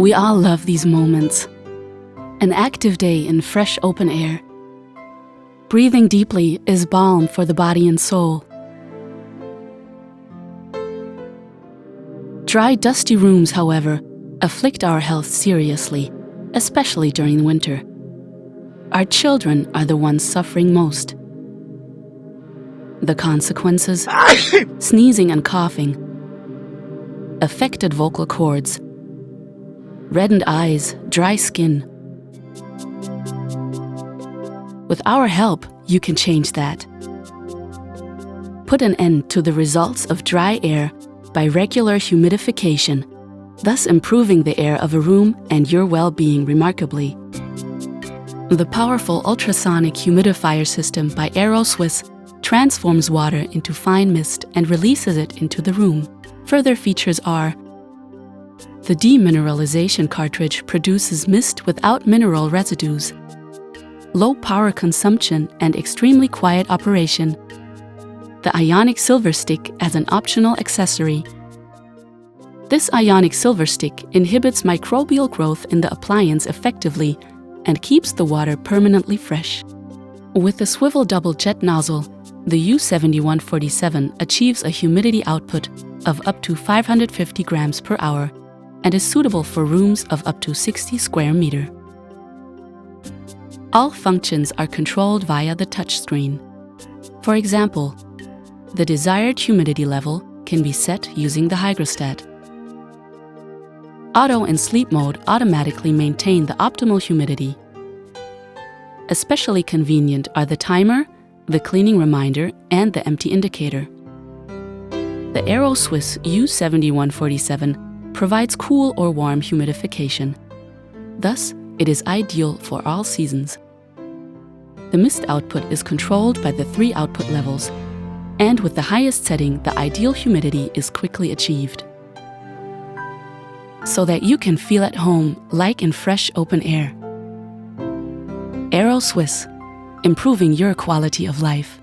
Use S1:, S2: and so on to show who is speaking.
S1: We all love these moments. An active day in fresh open air. Breathing deeply is balm for the body and soul. Dry, dusty rooms, however, afflict our health seriously, especially during winter. Our children are the ones suffering most. The consequences: sneezing and coughing, affected vocal cords, reddened eyes, dry skin. With our help, you can change that. Put an end to the results of dry air by regular humidification, thus improving the air of a room and your well-being remarkably. The powerful ultrasonic humidifier system by Swiss transforms water into fine mist and releases it into the room. Further features are: the demineralization cartridge produces mist without mineral residues, low power consumption and extremely quiet operation, the ionic silver stick as an optional accessory. This ionic silver stick inhibits microbial growth in the appliance effectively and keeps the water permanently fresh. With the swivel double jet nozzle, the U7147 achieves a humidity output of up to 550 grams per hour and is suitable for rooms of up to 60 square meter. All functions are controlled via the touchscreen. For example, the desired humidity level can be set using the hygrostat. Auto and sleep mode automatically maintain the optimal humidity. Especially convenient are the timer, the cleaning reminder, and the empty indicator. The Swiss U7147 provides cool or warm humidification. Thus, it is ideal for all seasons. The mist output is controlled by the 3 output levels, and with the highest setting, the ideal humidity is quickly achieved. So that you can feel at home like in fresh open air. Swiss, improving your quality of life.